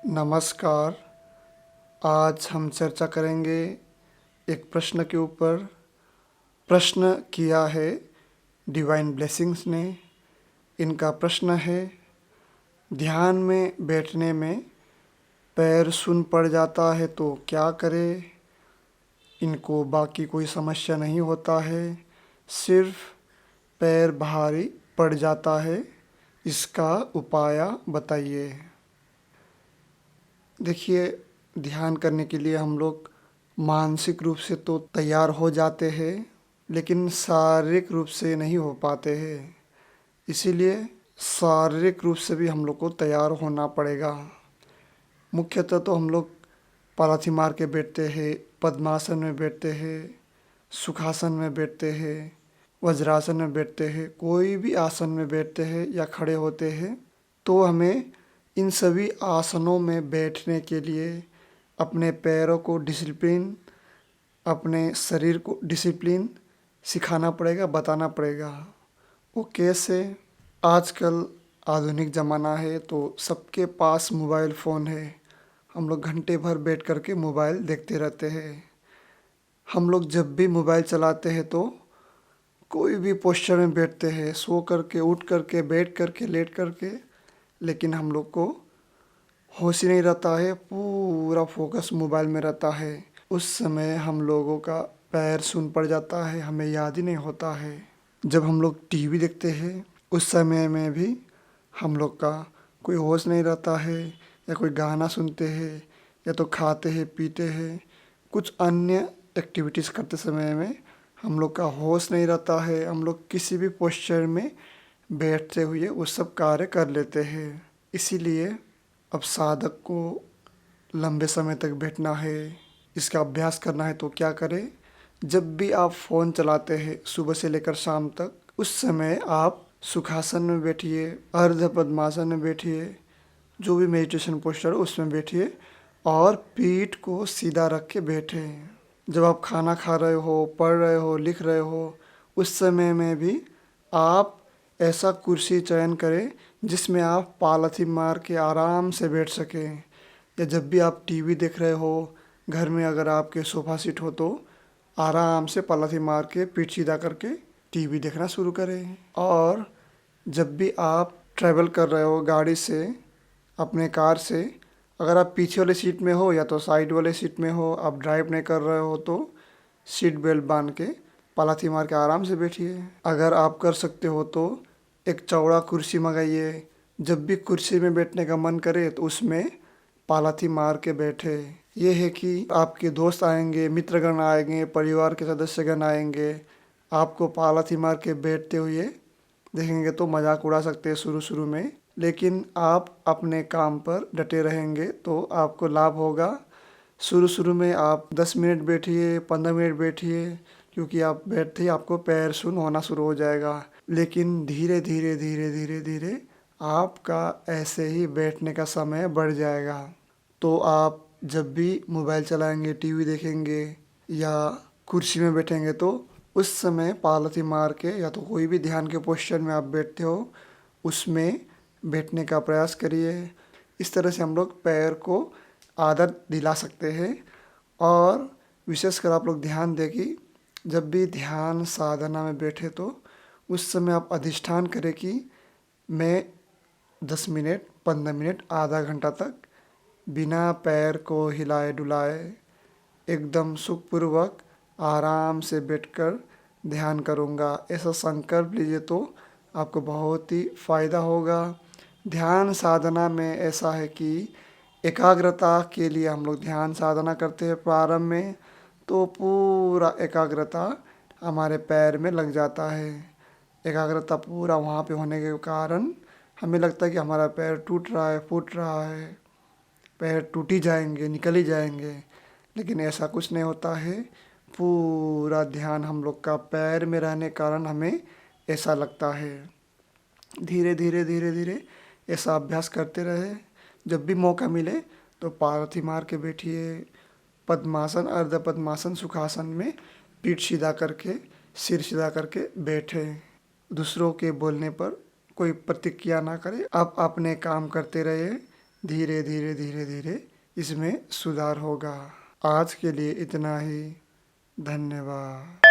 नमस्कार। आज हम चर्चा करेंगे एक प्रश्न के ऊपर। प्रश्न किया है डिवाइन ब्लेसिंग्स ने। इनका प्रश्न है, ध्यान में बैठने में पैर सुन्न पड़ जाता है तो क्या करें। इनको बाकी कोई समस्या नहीं होता है, सिर्फ पैर भारी पड़ जाता है। इसका उपाय बताइए। देखिए, ध्यान करने के लिए हम लोग मानसिक रूप से तो तैयार हो जाते हैं, लेकिन शारीरिक रूप से नहीं हो पाते हैं। इसीलिए शारीरिक रूप से भी हम लोग को तैयार होना पड़ेगा। मुख्यतः तो हम लोग पालाथी मार के बैठते हैं, पद्मासन में बैठते हैं, सुखासन में बैठते हैं, वज्रासन में बैठते हैं, कोई भी आसन में बैठते हैं या खड़े होते हैं। तो हमें इन सभी आसनों में बैठने के लिए अपने पैरों को डिसिप्लिन, अपने शरीर को डिसिप्लिन सिखाना पड़ेगा, बताना पड़ेगा। वो कैसे? आजकल आधुनिक ज़माना है तो सबके पास मोबाइल फ़ोन है। हम लोग घंटे भर बैठ कर के मोबाइल देखते रहते हैं। हम लोग जब भी मोबाइल चलाते हैं तो कोई भी पोस्चर में बैठते हैं, सो करके, उठ करके, बैठ करके, लेट करके, लेकिन हम लोग को होश ही नहीं रहता है, पूरा फोकस मोबाइल में रहता है। उस समय हम लोगों का पैर सुन्न पड़ जाता है, हमें याद ही नहीं होता है। जब हम लोग टीवी देखते हैं उस समय में भी हम लोग का कोई होश नहीं रहता है, या कोई गाना सुनते हैं, या तो खाते हैं, पीते हैं, कुछ अन्य एक्टिविटीज़ करते समय में हम लोग का होश नहीं रहता है। हम लोग किसी भी पोस्चर में बैठते हुए वो सब कार्य कर लेते हैं। इसीलिए अब साधक को लंबे समय तक बैठना है, इसका अभ्यास करना है तो क्या करें। जब भी आप फ़ोन चलाते हैं सुबह से लेकर शाम तक, उस समय आप सुखासन में बैठिए, अर्ध पद्मासन में बैठिए, जो भी मेडिटेशन पोस्चर हो उसमें बैठिए और पीठ को सीधा रख के बैठें। जब आप खाना खा रहे हो, पढ़ रहे हो, लिख रहे हो, उस समय में भी आप ऐसा कुर्सी चयन करें जिसमें आप पालथी मार के आराम से बैठ सकें। या जब भी आप टीवी देख रहे हो, घर में अगर आपके सोफ़ा सीट हो तो आराम से पालथी मार के पीठ सीधा करके टीवी देखना शुरू करें। और जब भी आप ट्रैवल कर रहे हो गाड़ी से, अपने कार से, अगर आप पीछे वाले सीट में हो या तो साइड वाले सीट में हो, आप ड्राइव नहीं कर रहे हो तो सीट बेल्ट बांध के पालथी मार के आराम से बैठिए। अगर आप कर सकते हो तो एक चौड़ा कुर्सी मंगाइए। जब भी कुर्सी में बैठने का मन करे तो उसमें पालथी मार के बैठे। ये है कि आपके दोस्त आएंगे, मित्रगण आएंगे, परिवार के सदस्यगण आएंगे, आपको पालथी मार के बैठते हुए देखेंगे तो मजाक उड़ा सकते हैं शुरू शुरू में, लेकिन आप अपने काम पर डटे रहेंगे तो आपको लाभ होगा। शुरू शुरू में आप 10 मिनट बैठिए, 15 मिनट बैठिए, क्योंकि आप बैठते ही आपको पैर सुन्न होना शुरू हो जाएगा। लेकिन धीरे धीरे धीरे धीरे धीरे आपका ऐसे ही बैठने का समय बढ़ जाएगा। तो आप जब भी मोबाइल चलाएंगे, टीवी देखेंगे या कुर्सी में बैठेंगे तो उस समय पालथी मार के, या तो कोई भी ध्यान के पोस्चर में आप बैठते हो उसमें बैठने का प्रयास करिए। इस तरह से हम लोग पैर को आदत दिला सकते हैं। और विशेषकर आप लोग ध्यान दें कि जब भी ध्यान साधना में बैठे तो उस समय आप अधिष्ठान करें कि मैं 10 मिनट, 15 मिनट, आधा घंटा तक बिना पैर को हिलाए डुलाए एकदम सुखपूर्वक आराम से बैठकर ध्यान करूँगा। ऐसा संकल्प लीजिए तो आपको बहुत ही फ़ायदा होगा। ध्यान साधना में ऐसा है कि एकाग्रता के लिए हम लोग ध्यान साधना करते हैं प्रारंभ में, तो पूरा एकाग्रता हमारे पैर में लग जाता है। एकाग्रता पूरा वहाँ पे होने के कारण हमें लगता है कि हमारा पैर टूट रहा है, फूट रहा है, पैर टूट ही जाएंगे, निकल ही जाएंगे, लेकिन ऐसा कुछ नहीं होता है। पूरा ध्यान हम लोग का पैर में रहने कारण हमें ऐसा लगता है। धीरे धीरे धीरे धीरे ऐसा अभ्यास करते रहे। जब भी मौका मिले तो पालथी मार के बैठिए, पद्मासन, अर्ध पद्मासन, सुखासन में पीठ सीधा करके, सिर सीधा करके बैठे। दूसरों के बोलने पर कोई प्रतिक्रिया ना करें, आप अपने काम करते रहिए, धीरे धीरे धीरे धीरे इसमें सुधार होगा। आज के लिए इतना ही। धन्यवाद।